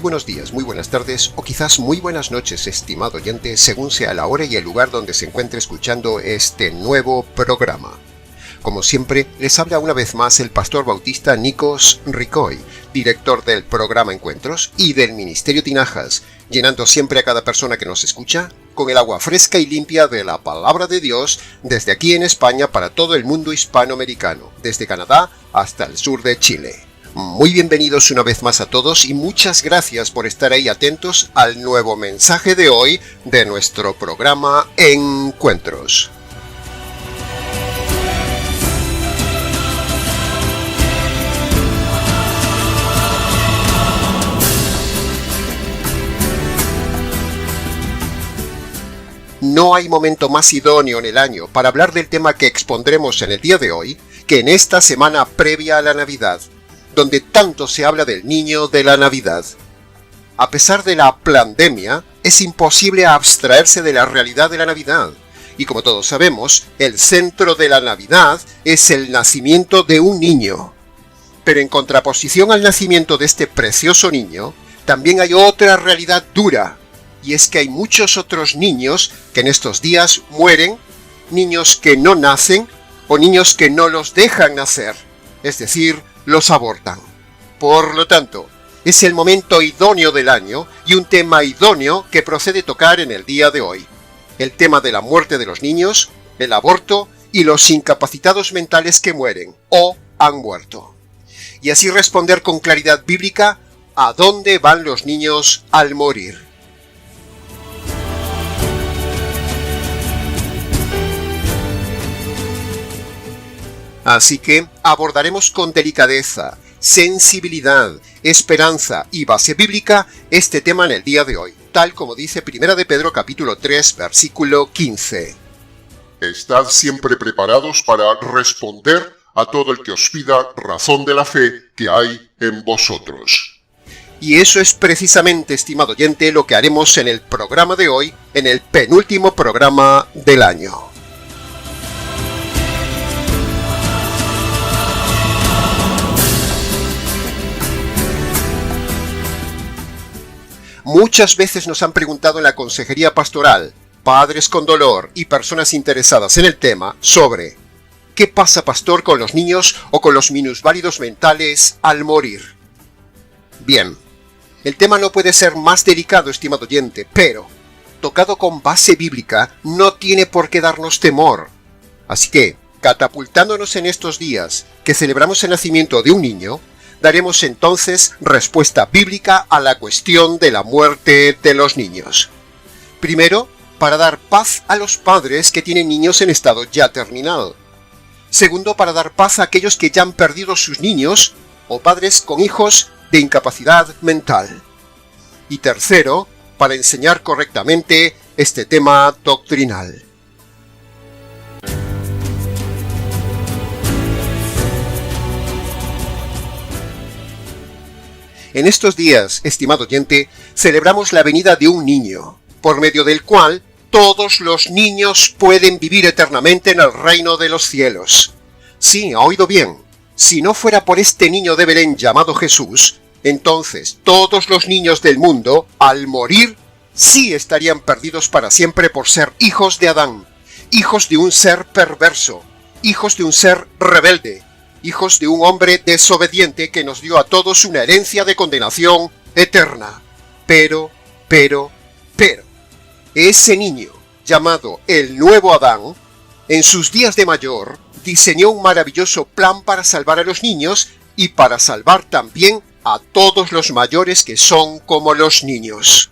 buenos días, muy buenas tardes o quizás muy buenas noches, estimado oyente, según sea la hora y el lugar donde se encuentre escuchando este nuevo programa. Como siempre, les habla una vez más el pastor bautista Nikos Ricoy, director del programa Encuentros y del Ministerio Tinajas, llenando siempre a cada persona que nos escucha con el agua fresca y limpia de la Palabra de Dios desde aquí en España para todo el mundo hispanoamericano, desde Canadá hasta el sur de Chile. Muy bienvenidos una vez más a todos y muchas gracias por estar ahí atentos al nuevo mensaje de hoy de nuestro programa Encuentros. No hay momento más idóneo en el año para hablar del tema que expondremos en el día de hoy que en esta semana previa a la Navidad, donde tanto se habla del niño de la Navidad. A pesar de la pandemia, es imposible abstraerse de la realidad de la Navidad. Y como todos sabemos, el centro de la Navidad es el nacimiento de un niño. Pero en contraposición al nacimiento de este precioso niño, también hay otra realidad dura. Y es que hay muchos otros niños que en estos días mueren, niños que no nacen o niños que no los dejan nacer, es decir, los abortan. Por lo tanto, es el momento idóneo del año y un tema idóneo que procede tocar en el día de hoy. El tema de la muerte de los niños, el aborto y los incapacitados mentales que mueren o han muerto. Y así responder con claridad bíblica a dónde van los niños al morir. Así que abordaremos con delicadeza, sensibilidad, esperanza y base bíblica este tema en el día de hoy, tal como dice 1 de Pedro capítulo 3, versículo 15. Estad siempre preparados para responder a todo el que os pida razón de la fe que hay en vosotros. Y eso es precisamente, estimado oyente, lo que haremos en el programa de hoy, en el penúltimo programa del año. Muchas veces nos han preguntado en la consejería pastoral, padres con dolor y personas interesadas en el tema, sobre ¿qué pasa, pastor, con los niños o con los minusválidos mentales al morir? Bien, el tema no puede ser más delicado, estimado oyente, pero, tocado con base bíblica, no tiene por qué darnos temor. Así que, catapultándonos en estos días que celebramos el nacimiento de un niño, daremos entonces respuesta bíblica a la cuestión de la muerte de los niños. Primero, para dar paz a los padres que tienen niños en estado ya terminal. Segundo, para dar paz a aquellos que ya han perdido sus niños o padres con hijos de incapacidad mental. Y tercero, para enseñar correctamente este tema doctrinal. En estos días, estimado oyente, celebramos la venida de un niño, por medio del cual todos los niños pueden vivir eternamente en el reino de los cielos. Sí, ha oído bien. Si no fuera por este niño de Belén llamado Jesús, entonces todos los niños del mundo, al morir, sí estarían perdidos para siempre por ser hijos de Adán, hijos de un ser perverso, hijos de un ser rebelde, hijos de un hombre desobediente que nos dio a todos una herencia de condenación eterna. Pero, ese niño, llamado el nuevo Adán, en sus días de mayor, diseñó un maravilloso plan para salvar a los niños y para salvar también a todos los mayores que son como los niños.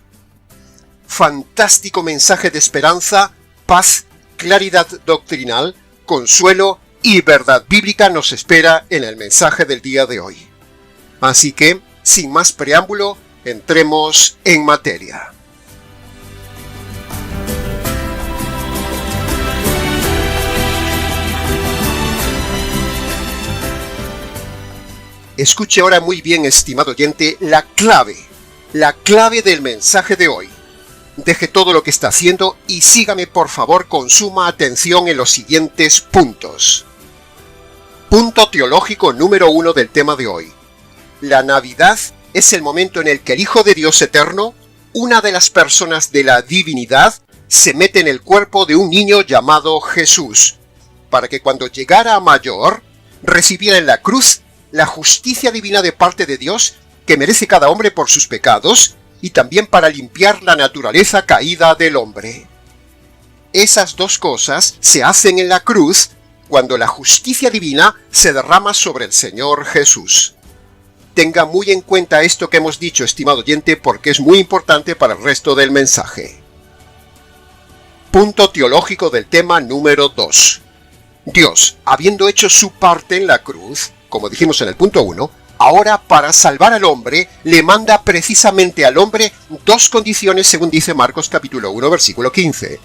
Fantástico mensaje de esperanza, paz, claridad doctrinal, consuelo y verdad bíblica nos espera en el mensaje del día de hoy. Así que, sin más preámbulo, entremos en materia. Escuche ahora muy bien, estimado oyente, la clave del mensaje de hoy. Deje todo lo que está haciendo y sígame por favor con suma atención en los siguientes puntos. Punto teológico número 1 del tema de hoy. La Navidad es el momento en el que el Hijo de Dios eterno, una de las personas de la divinidad, se mete en el cuerpo de un niño llamado Jesús, para que cuando llegara a mayor, recibiera en la cruz la justicia divina de parte de Dios que merece cada hombre por sus pecados, y también para limpiar la naturaleza caída del hombre. Esas dos cosas se hacen en la cruz cuando la justicia divina se derrama sobre el Señor Jesús. Tenga muy en cuenta esto que hemos dicho, estimado oyente, porque es muy importante para el resto del mensaje. Punto teológico del tema número 2. Dios, habiendo hecho su parte en la cruz, como dijimos en el punto 1, ahora para salvar al hombre, le manda precisamente al hombre dos condiciones según dice Marcos capítulo 1, versículo 15.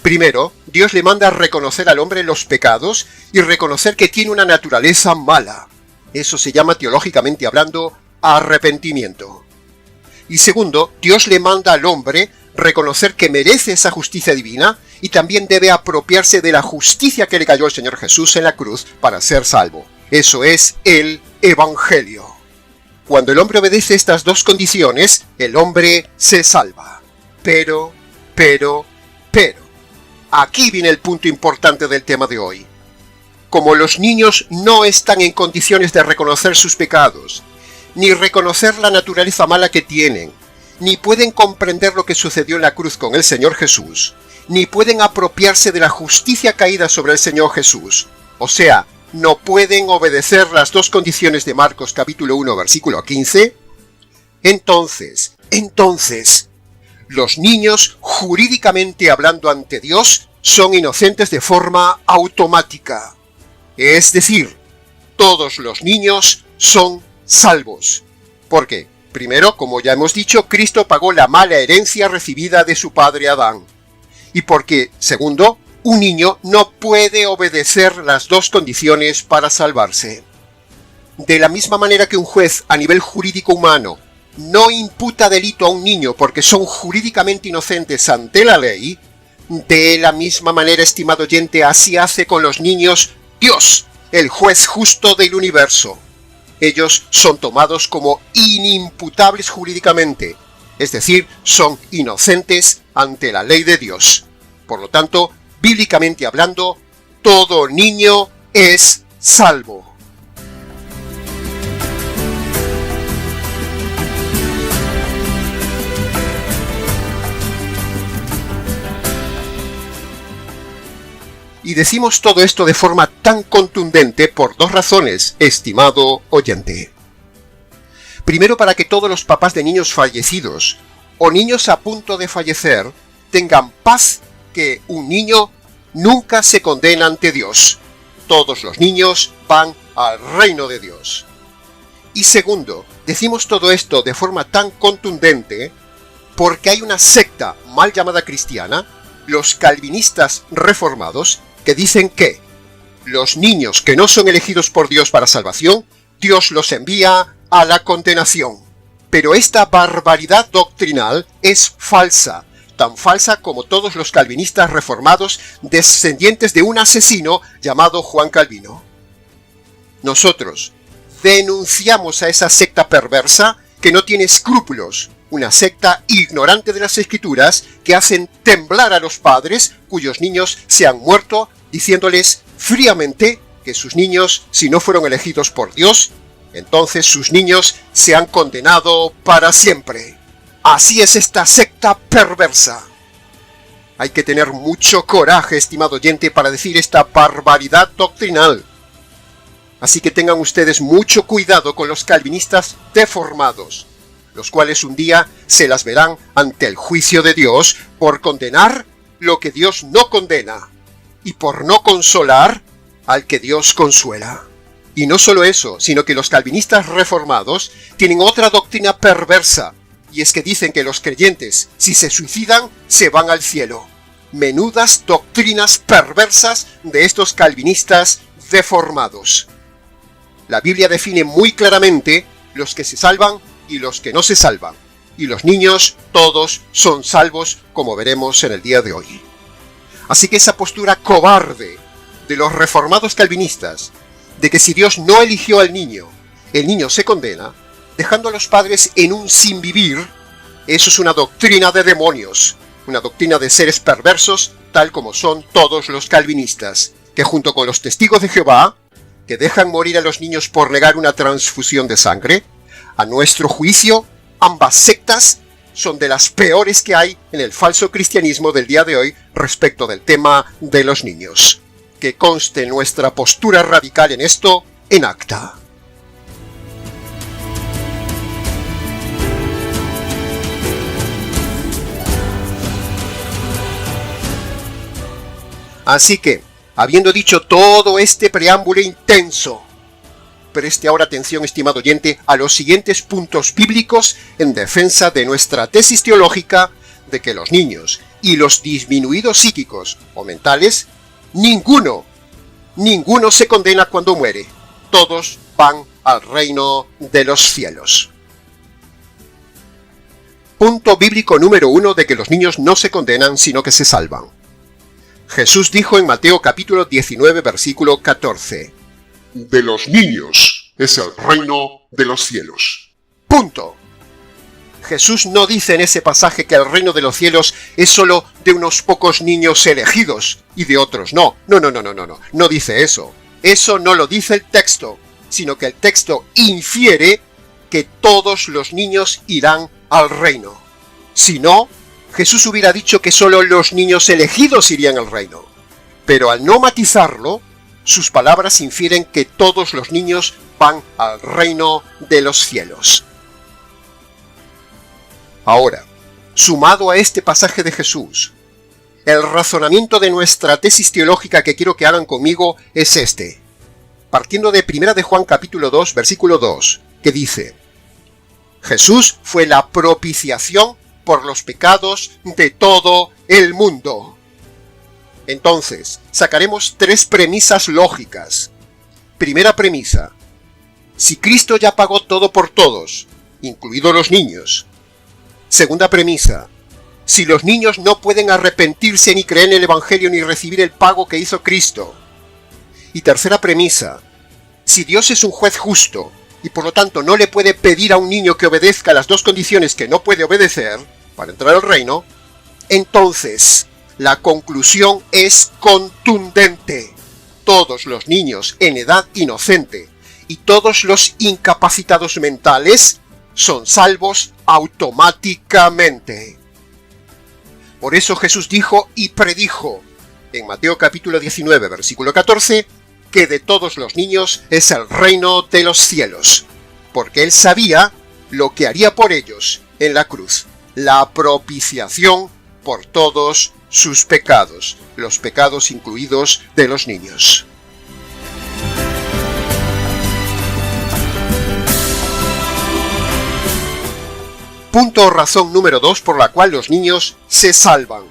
Primero, Dios le manda a reconocer al hombre los pecados y reconocer que tiene una naturaleza mala. Eso se llama teológicamente hablando arrepentimiento. Y segundo, Dios le manda al hombre reconocer que merece esa justicia divina y también debe apropiarse de la justicia que le cayó al Señor Jesús en la cruz para ser salvo. Eso es el Evangelio. Cuando el hombre obedece estas dos condiciones, el hombre se salva. Pero, aquí viene el punto importante del tema de hoy. Como los niños no están en condiciones de reconocer sus pecados, ni reconocer la naturaleza mala que tienen, ni pueden comprender lo que sucedió en la cruz con el Señor Jesús, ni pueden apropiarse de la justicia caída sobre el Señor Jesús, o sea, no pueden obedecer las dos condiciones de Marcos capítulo 1 versículo 15, entonces, los niños, jurídicamente hablando ante Dios, son inocentes de forma automática. Es decir, todos los niños son salvos. ¿Por qué? Primero, como ya hemos dicho, Cristo pagó la mala herencia recibida de su padre Adán. Y porque, segundo, un niño no puede obedecer las dos condiciones para salvarse. De la misma manera que un juez a nivel jurídico humano no imputa delito a un niño porque son jurídicamente inocentes ante la ley, de la misma manera, estimado oyente, así hace con los niños Dios, el juez justo del universo. Ellos son tomados como inimputables jurídicamente, es decir, son inocentes ante la ley de Dios. Por lo tanto, bíblicamente hablando, todo niño es salvo. Y decimos todo esto de forma tan contundente por dos razones, estimado oyente. Primero, para que todos los papás de niños fallecidos o niños a punto de fallecer tengan paz que un niño nunca se condena ante Dios. Todos los niños van al reino de Dios. Y segundo, decimos todo esto de forma tan contundente porque hay una secta mal llamada cristiana, los calvinistas reformados, que dicen que los niños que no son elegidos por Dios para salvación, Dios los envía a la condenación. Pero esta barbaridad doctrinal es falsa, tan falsa como todos los calvinistas reformados descendientes de un asesino llamado Juan Calvino. Nosotros denunciamos a esa secta perversa que no tiene escrúpulos, una secta ignorante de las Escrituras que hacen temblar a los padres cuyos niños se han muerto, diciéndoles fríamente que sus niños, si no fueron elegidos por Dios, entonces sus niños se han condenado para siempre. Así es esta secta perversa. Hay que tener mucho coraje, estimado oyente, para decir esta barbaridad doctrinal. Así que tengan ustedes mucho cuidado con los calvinistas deformados, los cuales un día se las verán ante el juicio de Dios por condenar lo que Dios no condena y por no consolar al que Dios consuela. Y no solo eso, sino que los calvinistas reformados tienen otra doctrina perversa, y es que dicen que los creyentes, si se suicidan, se van al cielo. Menudas doctrinas perversas de estos calvinistas deformados. La Biblia define muy claramente los que se salvan y los que no se salvan. Y los niños, todos, son salvos, como veremos en el día de hoy. Así que esa postura cobarde de los reformados calvinistas, de que si Dios no eligió al niño, el niño se condena, dejando a los padres en un sinvivir, eso es una doctrina de demonios, una doctrina de seres perversos, tal como son todos los calvinistas, que junto con los testigos de Jehová, que dejan morir a los niños por negar una transfusión de sangre, a nuestro juicio, ambas sectas son de las peores que hay en el falso cristianismo del día de hoy respecto del tema de los niños. Que conste nuestra postura radical en esto en acta. Así que, habiendo dicho todo este preámbulo intenso, preste ahora atención, estimado oyente, a los siguientes puntos bíblicos en defensa de nuestra tesis teológica de que los niños y los disminuidos psíquicos o mentales, ninguno se condena cuando muere. Todos van al reino de los cielos. Punto bíblico número 1 de que los niños no se condenan, sino que se salvan. Jesús dijo en Mateo capítulo 19, versículo 14. De los niños es el reino de los cielos. Punto. Jesús no dice en ese pasaje que el reino de los cielos es solo de unos pocos niños elegidos y de otros no. No dice eso. Eso no lo dice el texto, sino que el texto infiere que todos los niños irán al reino. Si no, Jesús hubiera dicho que solo los niños elegidos irían al reino. Pero al no matizarlo, sus palabras infieren que todos los niños van al reino de los cielos. Ahora, sumado a este pasaje de Jesús, el razonamiento de nuestra tesis teológica que quiero que hagan conmigo es este. Partiendo de 1 de Juan capítulo 2, versículo 2, que dice: Jesús fue la propiciación por los pecados de todo el mundo. Entonces, sacaremos 3 premisas lógicas. Primera premisa: si Cristo ya pagó todo por todos, incluidos los niños. Segunda premisa: si los niños no pueden arrepentirse ni creer en el Evangelio ni recibir el pago que hizo Cristo. Y tercera premisa: si Dios es un juez justo y por lo tanto no le puede pedir a un niño que obedezca las 2 condiciones que no puede obedecer para entrar al reino, entonces la conclusión es contundente. Todos los niños en edad inocente y todos los incapacitados mentales son salvos automáticamente. Por eso Jesús dijo y predijo en Mateo capítulo 19, versículo 14, que de todos los niños es el reino de los cielos, porque él sabía lo que haría por ellos en la cruz, la propiciación por todos sus pecados, los pecados incluidos de los niños. Punto o razón número 2 por la cual los niños se salvan.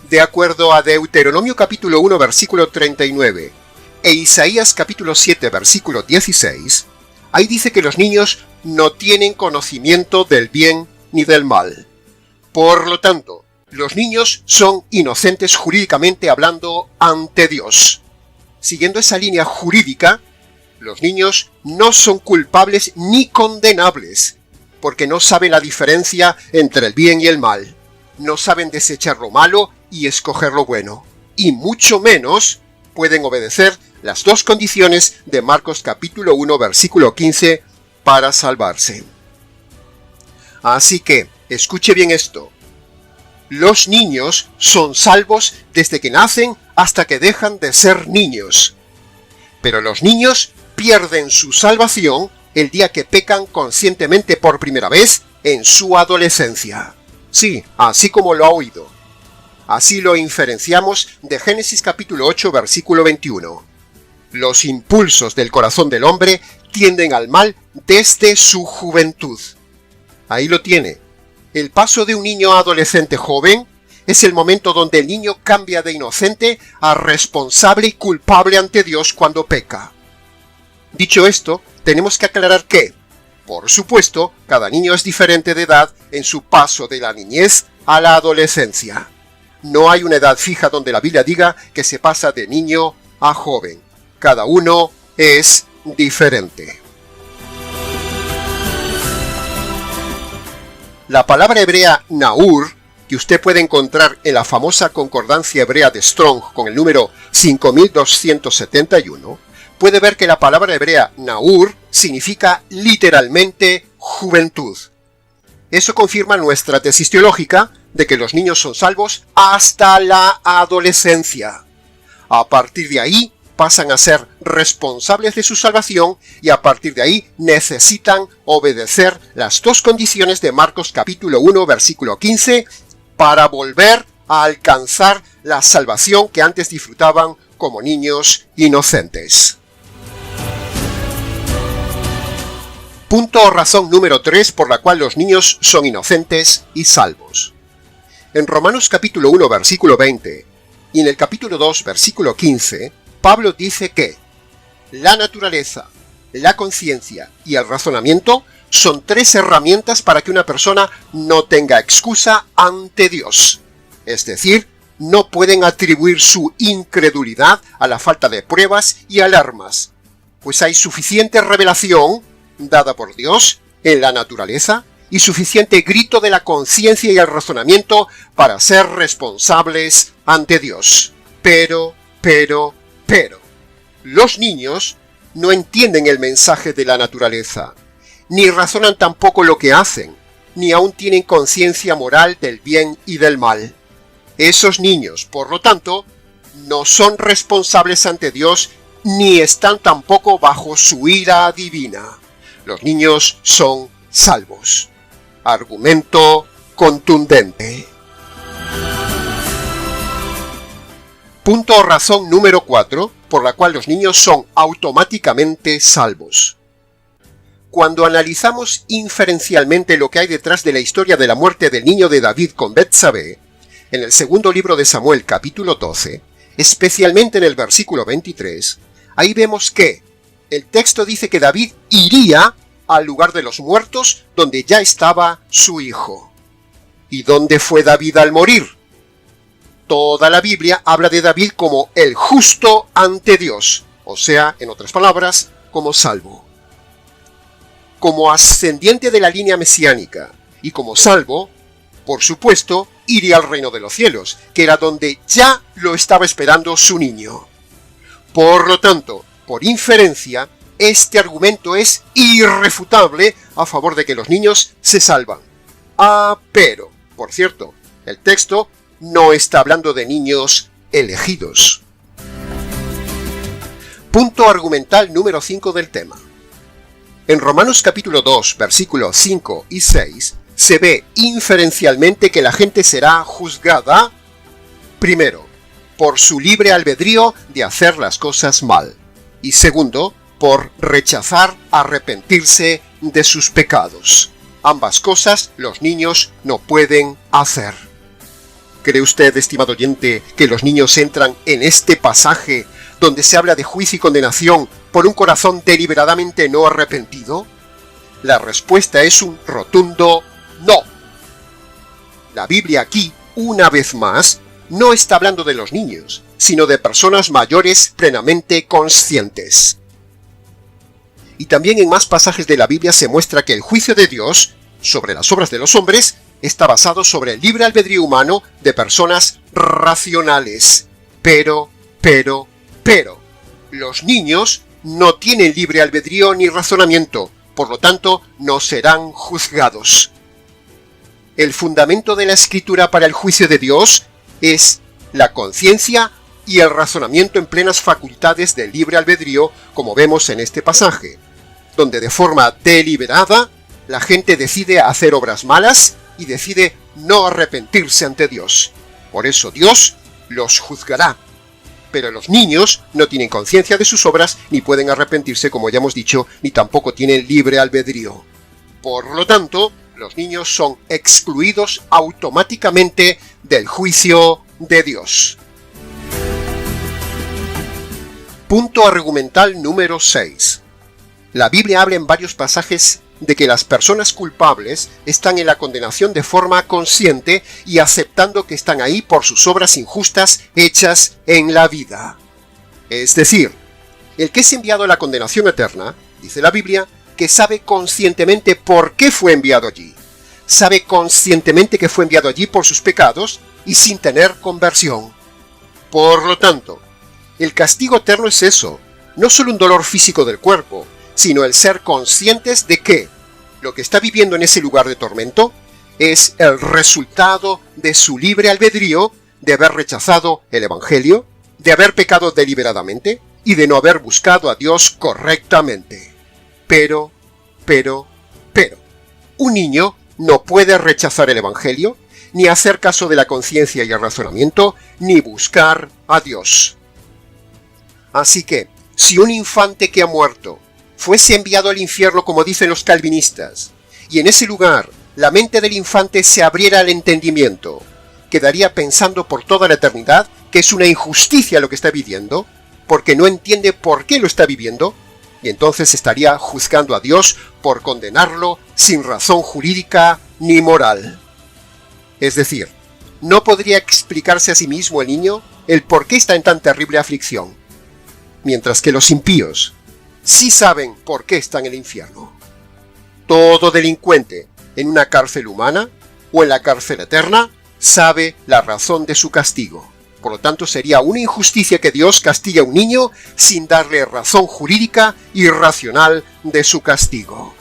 De acuerdo a Deuteronomio capítulo 1 versículo 39 e Isaías capítulo 7 versículo 16, ahí dice que los niños no tienen conocimiento del bien ni del mal. Por lo tanto, los niños son inocentes jurídicamente hablando ante Dios. Siguiendo esa línea jurídica, los niños no son culpables ni condenables, porque no saben la diferencia entre el bien y el mal. No saben desechar lo malo y escoger lo bueno. Y mucho menos pueden obedecer las 2 condiciones de Marcos capítulo 1 versículo 15 para salvarse. Así que, escuche bien esto. Los niños son salvos desde que nacen hasta que dejan de ser niños. Pero los niños pierden su salvación el día que pecan conscientemente por primera vez en su adolescencia. Sí, así como lo ha oído. Así lo inferenciamos de Génesis capítulo 8 versículo 21. Los impulsos del corazón del hombre tienden al mal desde su juventud. Ahí lo tiene. El paso de un niño a adolescente joven es el momento donde el niño cambia de inocente a responsable y culpable ante Dios cuando peca. Dicho esto, tenemos que aclarar que, por supuesto, cada niño es diferente de edad en su paso de la niñez a la adolescencia. No hay una edad fija donde la Biblia diga que se pasa de niño a joven. Cada uno es diferente. La palabra hebrea naur, que usted puede encontrar en la famosa concordancia hebrea de Strong con el número 5271, puede ver que la palabra hebrea naur significa literalmente juventud. Eso confirma nuestra tesis teológica de que los niños son salvos hasta la adolescencia. A partir de ahí pasan a ser responsables de su salvación y a partir de ahí necesitan obedecer las dos condiciones de Marcos capítulo 1 versículo 15 para volver a alcanzar la salvación que antes disfrutaban como niños inocentes. Punto o razón número 3 por la cual los niños son inocentes y salvos. En Romanos capítulo 1 versículo 20 y en el capítulo 2 versículo 15, Pablo dice que la naturaleza, la conciencia y el razonamiento son tres herramientas para que una persona no tenga excusa ante Dios. Es decir, no pueden atribuir su incredulidad a la falta de pruebas y alarmas, pues hay suficiente revelación dada por Dios en la naturaleza y suficiente grito de la conciencia y el razonamiento para ser responsables ante Dios. Pero, los niños no entienden el mensaje de la naturaleza, ni razonan tampoco lo que hacen, ni aún tienen conciencia moral del bien y del mal. Esos niños, por lo tanto, no son responsables ante Dios, ni están tampoco bajo su ira divina. Los niños son salvos. Argumento contundente. Punto o razón número 4, por la cual los niños son automáticamente salvos. Cuando analizamos inferencialmente lo que hay detrás de la historia de la muerte del niño de David con Betsabé, en el segundo libro de Samuel capítulo 12, especialmente en el versículo 23, ahí vemos que el texto dice que David iría al lugar de los muertos donde ya estaba su hijo. ¿Y dónde fue David al morir? Toda la Biblia habla de David como el justo ante Dios, o sea, en otras palabras, como salvo. Como ascendiente de la línea mesiánica y como salvo, por supuesto, iría al reino de los cielos, que era donde ya lo estaba esperando su niño. Por lo tanto, por inferencia, este argumento es irrefutable a favor de que los niños se salvan. Pero, por cierto, el texto no está hablando de niños elegidos. Punto argumental número 5 del tema. En Romanos capítulo 2, versículos 5 y 6, se ve inferencialmente que la gente será juzgada, primero, por su libre albedrío de hacer las cosas mal, y segundo, por rechazar arrepentirse de sus pecados. Ambas cosas los niños no pueden hacer. ¿Cree usted, estimado oyente, que los niños entran en este pasaje donde se habla de juicio y condenación por un corazón deliberadamente no arrepentido? La respuesta es un rotundo no. La Biblia aquí, una vez más, no está hablando de los niños, sino de personas mayores plenamente conscientes. Y también en más pasajes de la Biblia se muestra que el juicio de Dios sobre las obras de los hombres está basado sobre el libre albedrío humano de personas racionales. Pero, los niños no tienen libre albedrío ni razonamiento, por lo tanto no serán juzgados. El fundamento de la Escritura para el juicio de Dios es la conciencia y el razonamiento en plenas facultades del libre albedrío, como vemos en este pasaje, donde de forma deliberada la gente decide hacer obras malas y decide no arrepentirse ante Dios. Por eso Dios los juzgará. Pero los niños no tienen conciencia de sus obras, ni pueden arrepentirse, como ya hemos dicho, ni tampoco tienen libre albedrío. Por lo tanto, los niños son excluidos automáticamente del juicio de Dios. Punto argumental número 6. La Biblia habla en varios pasajes de que las personas culpables están en la condenación de forma consciente y aceptando que están ahí por sus obras injustas hechas en la vida. Es decir, el que es enviado a la condenación eterna, dice la Biblia, que sabe conscientemente por qué fue enviado allí. sabe conscientemente que fue enviado allí por sus pecados y sin tener conversión. Por lo tanto, el castigo eterno es eso, no solo un dolor físico del cuerpo, sino el ser conscientes de que lo que está viviendo en ese lugar de tormento es el resultado de su libre albedrío de haber rechazado el Evangelio, de haber pecado deliberadamente y de no haber buscado a Dios correctamente. Pero, un niño no puede rechazar el Evangelio, ni hacer caso de la conciencia y el razonamiento, ni buscar a Dios. Así que, si un infante que ha muerto fuese enviado al infierno como dicen los calvinistas, y en ese lugar la mente del infante se abriera al entendimiento, quedaría pensando por toda la eternidad que es una injusticia lo que está viviendo, porque no entiende por qué lo está viviendo, y entonces estaría juzgando a Dios por condenarlo sin razón jurídica ni moral. Es decir, no podría explicarse a sí mismo el niño el por qué está en tan terrible aflicción, mientras que los impíos sí saben por qué está en el infierno. Todo delincuente en una cárcel humana o en la cárcel eterna sabe la razón de su castigo. Por lo tanto, sería una injusticia que Dios castigue a un niño sin darle razón jurídica y racional de su castigo.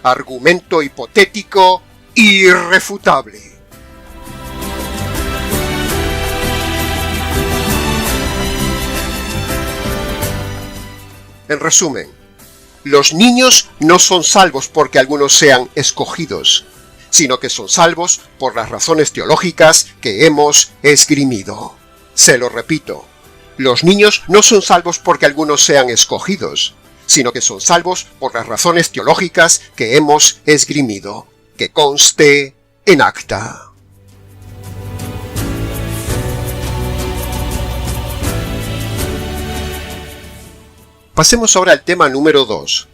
Argumento hipotético irrefutable. En resumen, los niños no son salvos porque algunos sean escogidos, sino que son salvos por las razones teológicas que hemos esgrimido. Se lo repito, los niños no son salvos porque algunos sean escogidos, sino que son salvos por las razones teológicas que hemos esgrimido. Que conste en acta. Pasemos ahora al tema número 2.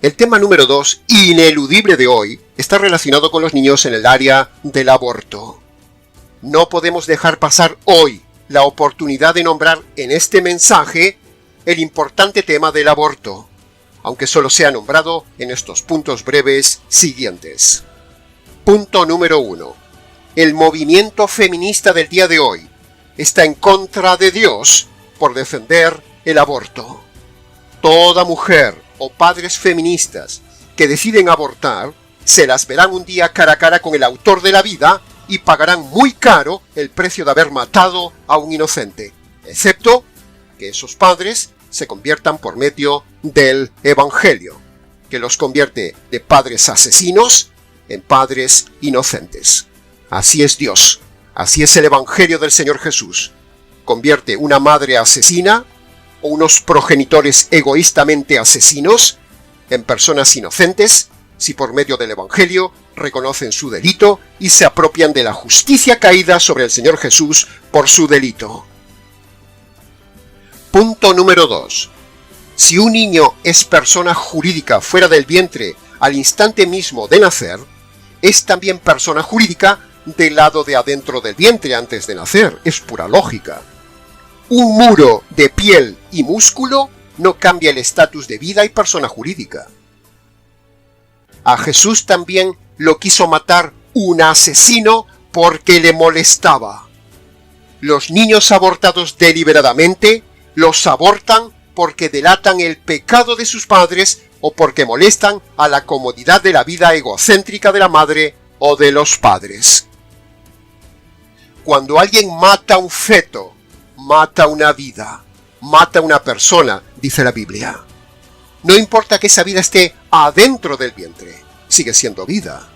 El tema número 2, ineludible de hoy, está relacionado con los niños en el área del aborto. No podemos dejar pasar hoy la oportunidad de nombrar en este mensaje el importante tema del aborto, aunque solo sea nombrado en estos puntos breves siguientes. Punto número 1. El movimiento feminista del día de hoy está en contra de Dios por defender el aborto. Toda mujer o padres feministas que deciden abortar se las verán un día cara a cara con el autor de la vida y pagarán muy caro el precio de haber matado a un inocente, excepto que esos padres se conviertan por medio del Evangelio, que los convierte de padres asesinos en padres inocentes. Así es Dios, así es el Evangelio del Señor Jesús. Convierte una madre asesina o unos progenitores egoístamente asesinos en personas inocentes si por medio del Evangelio reconocen su delito y se apropian de la justicia caída sobre el Señor Jesús por su delito. Punto número 2. Si un niño es persona jurídica fuera del vientre al instante mismo de nacer, es también persona jurídica del lado de adentro del vientre antes de nacer. Es pura lógica. Un muro de piel y músculo no cambia el estatus de vida y persona jurídica. A Jesús también lo quiso matar un asesino porque le molestaba. Los niños abortados deliberadamente los abortan porque delatan el pecado de sus padres o porque molestan a la comodidad de la vida egocéntrica de la madre o de los padres. Cuando alguien mata un feto, mata una vida, mata una persona, dice la Biblia. No importa que esa vida esté adentro del vientre, sigue siendo vida.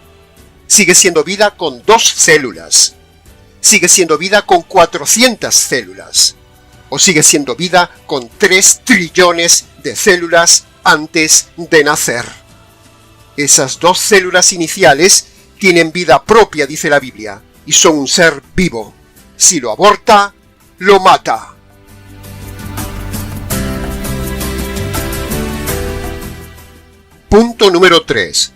Sigue siendo vida con 2 células. Sigue siendo vida con 400 células. O sigue siendo vida con 3 trillones de células antes de nacer. Esas 2 células iniciales tienen vida propia, dice la Biblia, y son un ser vivo. Si lo aborta, lo mata. Punto número 3.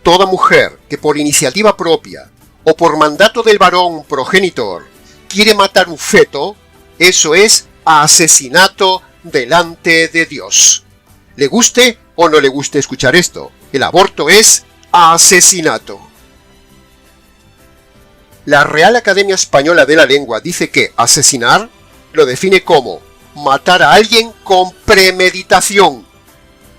Toda mujer que por iniciativa propia o por mandato del varón progenitor quiere matar un feto, eso es asesinato delante de Dios. Le guste o no le guste escuchar esto, el aborto es asesinato. La Real Academia Española de la Lengua dice que asesinar lo define como matar a alguien con premeditación,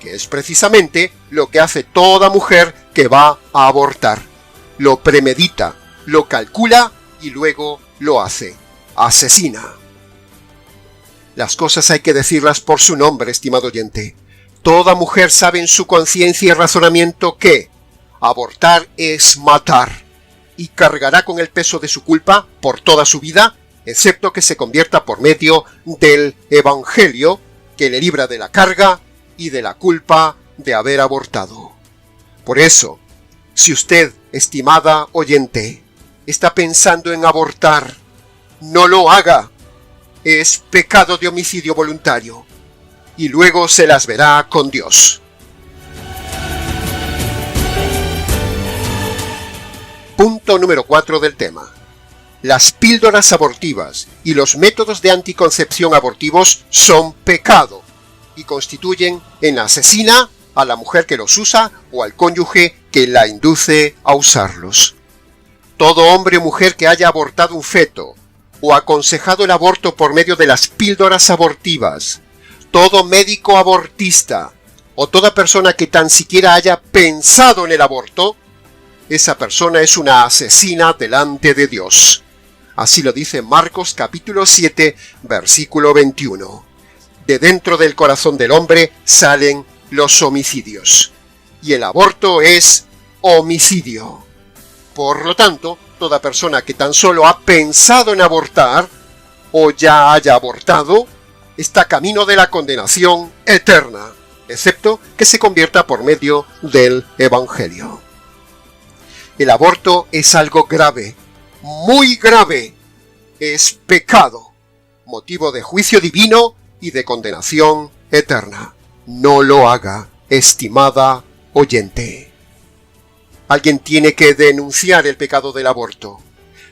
que es precisamente lo que hace toda mujer que va a abortar. Lo premedita, lo calcula y luego lo hace. Asesina. Las cosas hay que decirlas por su nombre, estimado oyente. Toda mujer sabe en su conciencia y razonamiento que abortar es matar, y cargará con el peso de su culpa por toda su vida, excepto que se convierta por medio del Evangelio, que le libra de la carga y de la culpa de haber abortado. Por eso, si usted, estimada oyente, está pensando en abortar, no lo haga. Es pecado de homicidio voluntario, y luego se las verá con Dios. Punto número 4 del tema. Las píldoras abortivas y los métodos de anticoncepción abortivos son pecado y constituyen en asesina a la mujer que los usa o al cónyuge que la induce a usarlos. Todo hombre o mujer que haya abortado un feto o aconsejado el aborto por medio de las píldoras abortivas, todo médico abortista o toda persona que tan siquiera haya pensado en el aborto, esa persona es una asesina delante de Dios. Así lo dice Marcos capítulo 7, versículo 21. De dentro del corazón del hombre salen los homicidios, y el aborto es homicidio. Por lo tanto, toda persona que tan solo ha pensado en abortar, o ya haya abortado, está camino de la condenación eterna, excepto que se convierta por medio del Evangelio. El aborto es algo grave, muy grave. Es pecado, motivo de juicio divino y de condenación eterna. No lo haga, estimada oyente. Alguien tiene que denunciar el pecado del aborto,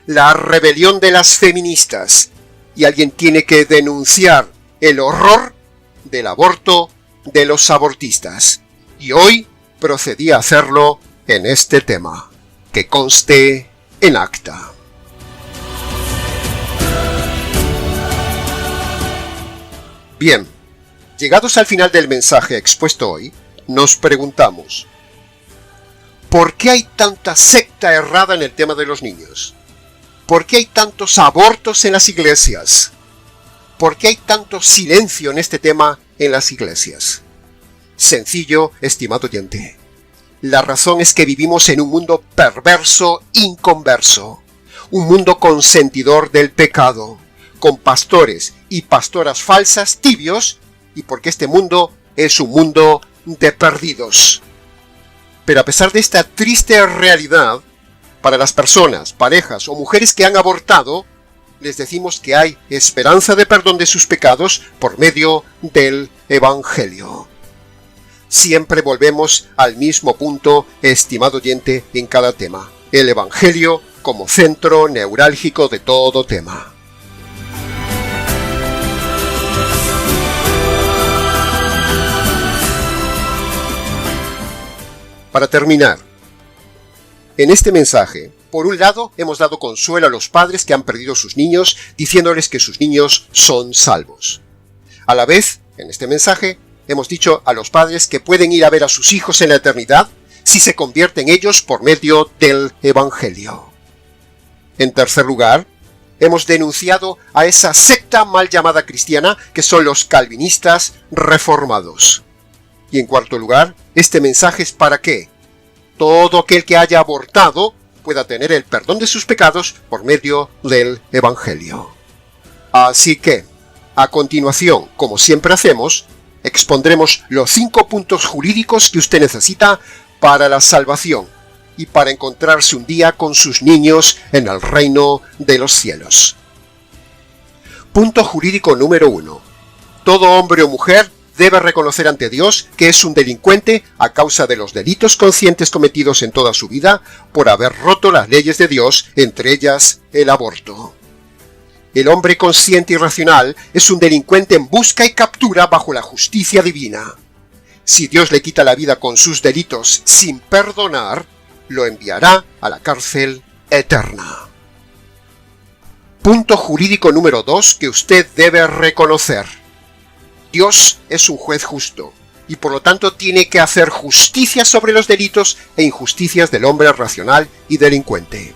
la rebelión de las feministas, y alguien tiene que denunciar el horror del aborto de los abortistas. Y hoy procedí a hacerlo en este tema, que conste en acta. Bien, llegados al final del mensaje expuesto hoy, nos preguntamos: ¿por qué hay tanta secta errada en el tema de los niños? ¿Por qué hay tantos abortos en las iglesias? ¿Por qué hay tanto silencio en este tema en las iglesias? Sencillo, estimado oyente. La razón es que vivimos en un mundo perverso, inconverso, un mundo consentidor del pecado, con pastores y pastoras falsas tibios, y porque este mundo es un mundo de perdidos. Pero a pesar de esta triste realidad, para las personas, parejas o mujeres que han abortado, les decimos que hay esperanza de perdón de sus pecados por medio del Evangelio. Siempre volvemos al mismo punto, estimado oyente, en cada tema: el Evangelio como centro neurálgico de todo tema. Para terminar, en este mensaje, por un lado, hemos dado consuelo a los padres que han perdido sus niños, diciéndoles que sus niños son salvos. A la vez, en este mensaje, hemos dicho a los padres que pueden ir a ver a sus hijos en la eternidad si se convierten ellos por medio del Evangelio. En tercer lugar, hemos denunciado a esa secta mal llamada cristiana que son los calvinistas reformados. Y en cuarto lugar, este mensaje es para que todo aquel que haya abortado pueda tener el perdón de sus pecados por medio del Evangelio. Así que, a continuación, como siempre hacemos, expondremos los 5 puntos jurídicos que usted necesita para la salvación y para encontrarse un día con sus niños en el reino de los cielos. Punto jurídico número 1. Todo hombre o mujer debe reconocer ante Dios que es un delincuente a causa de los delitos conscientes cometidos en toda su vida por haber roto las leyes de Dios, entre ellas el aborto. El hombre consciente y racional es un delincuente en busca y captura bajo la justicia divina. Si Dios le quita la vida con sus delitos sin perdonar, lo enviará a la cárcel eterna. Punto jurídico número 2 que usted debe reconocer. Dios es un juez justo y por lo tanto tiene que hacer justicia sobre los delitos e injusticias del hombre racional y delincuente.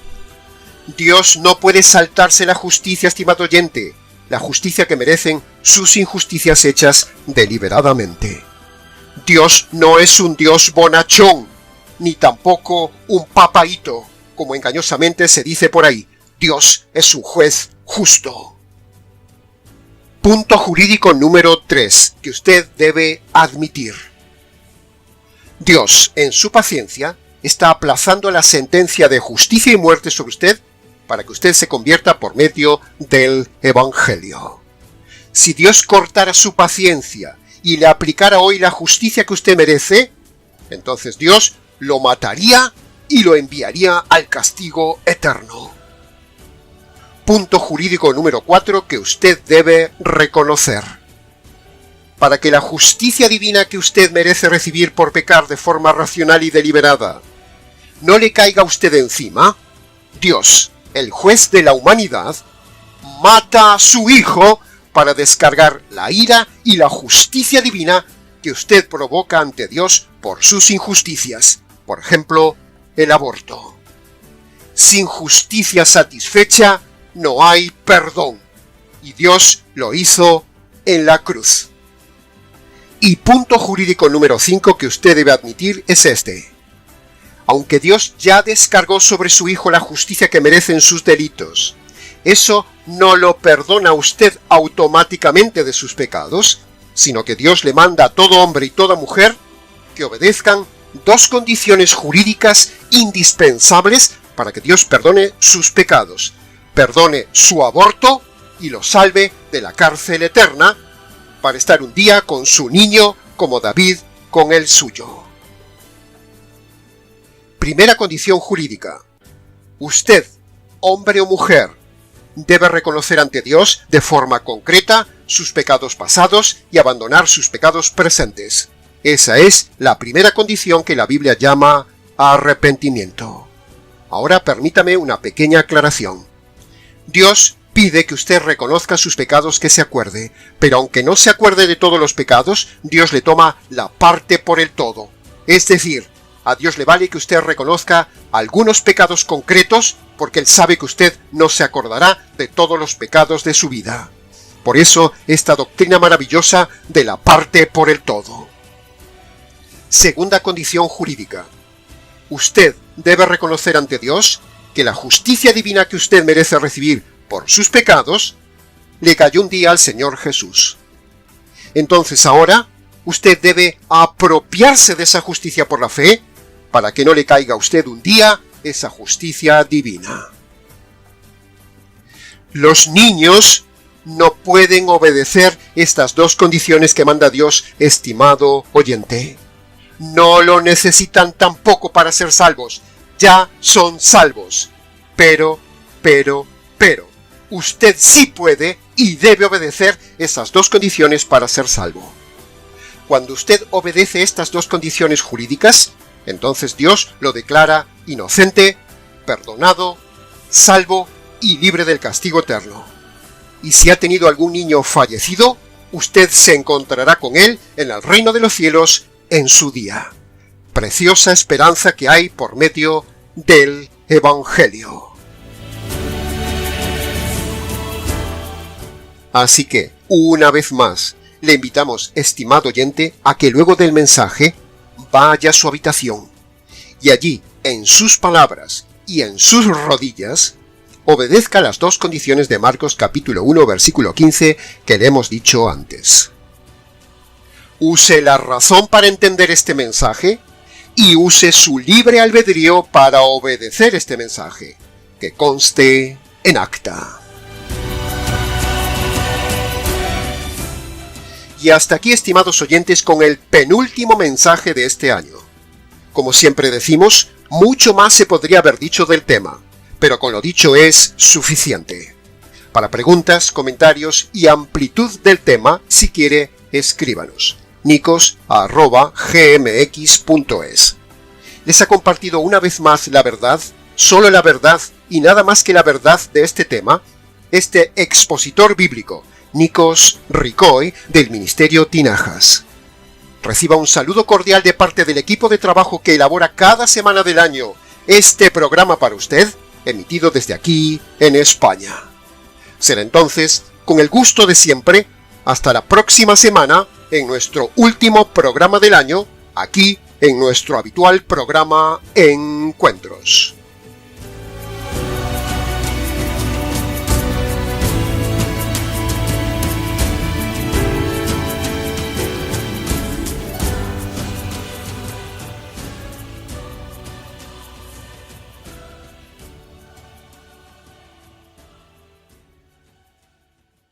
Dios no puede saltarse la justicia, estimado oyente, la justicia que merecen sus injusticias hechas deliberadamente. Dios no es un Dios bonachón, ni tampoco un papaíto, como engañosamente se dice por ahí. Dios es un juez justo. Punto jurídico número 3 que usted debe admitir. Dios, en su paciencia, está aplazando la sentencia de justicia y muerte sobre usted para que usted se convierta por medio del Evangelio. Si Dios cortara su paciencia y le aplicara hoy la justicia que usted merece, entonces Dios lo mataría y lo enviaría al castigo eterno. Punto jurídico número 4 que usted debe reconocer. Para que la justicia divina que usted merece recibir por pecar de forma racional y deliberada no le caiga a usted encima, Dios, el juez de la humanidad, mata a su Hijo para descargar la ira y la justicia divina que usted provoca ante Dios por sus injusticias, por ejemplo, el aborto. Sin justicia satisfecha no hay perdón, y Dios lo hizo en la cruz. Y punto jurídico número 5 que usted debe admitir es este. Aunque Dios ya descargó sobre su Hijo la justicia que merecen sus delitos, eso no lo perdona a usted automáticamente de sus pecados, sino que Dios le manda a todo hombre y toda mujer que obedezcan dos condiciones jurídicas indispensables para que Dios perdone sus pecados, perdone su aborto y lo salve de la cárcel eterna para estar un día con su niño como David con el suyo. Primera condición jurídica. Usted, hombre o mujer, debe reconocer ante Dios de forma concreta sus pecados pasados y abandonar sus pecados presentes. Esa es la primera condición que la Biblia llama arrepentimiento. Ahora permítame una pequeña aclaración. Dios pide que usted reconozca sus pecados que se acuerde, pero aunque no se acuerde de todos los pecados, Dios le toma la parte por el todo. Es decir, a Dios le vale que usted reconozca algunos pecados concretos porque Él sabe que usted no se acordará de todos los pecados de su vida. Por eso, esta doctrina maravillosa de la parte por el todo. Segunda condición jurídica. Usted debe reconocer ante Dios que la justicia divina que usted merece recibir por sus pecados le cayó un día al Señor Jesús. Entonces ahora, usted debe apropiarse de esa justicia por la fe para que no le caiga a usted un día esa justicia divina. Los niños no pueden obedecer estas dos condiciones que manda Dios, estimado oyente. No lo necesitan tampoco para ser salvos. Ya son salvos. Pero, usted sí puede y debe obedecer esas dos condiciones para ser salvo. Cuando usted obedece estas dos condiciones jurídicas, entonces Dios lo declara inocente, perdonado, salvo y libre del castigo eterno. Y si ha tenido algún niño fallecido, usted se encontrará con él en el reino de los cielos en su día. Preciosa esperanza que hay por medio del Evangelio. Así que, una vez más, le invitamos, estimado oyente, a que luego del mensaje vaya a su habitación y allí, en sus palabras y en sus rodillas, obedezca las dos condiciones de Marcos capítulo 1 versículo 15 que le hemos dicho antes. Use la razón para entender este mensaje y use su libre albedrío para obedecer este mensaje, que conste en acta. Y hasta aquí, estimados oyentes, con el penúltimo mensaje de este año. Como siempre decimos, mucho más se podría haber dicho del tema, pero con lo dicho es suficiente. Para preguntas, comentarios y amplitud del tema, si quiere, escríbanos. nicos@gmx.es. Les ha compartido una vez más la verdad, solo la verdad y nada más que la verdad de este tema, este expositor bíblico, Nikos Rikoi, del Ministerio Tinajas. Reciba un saludo cordial de parte del equipo de trabajo que elabora cada semana del año este programa para usted, emitido desde aquí, en España. Será entonces, con el gusto de siempre, hasta la próxima semana, en nuestro último programa del año, aquí en nuestro habitual programa Encuentros.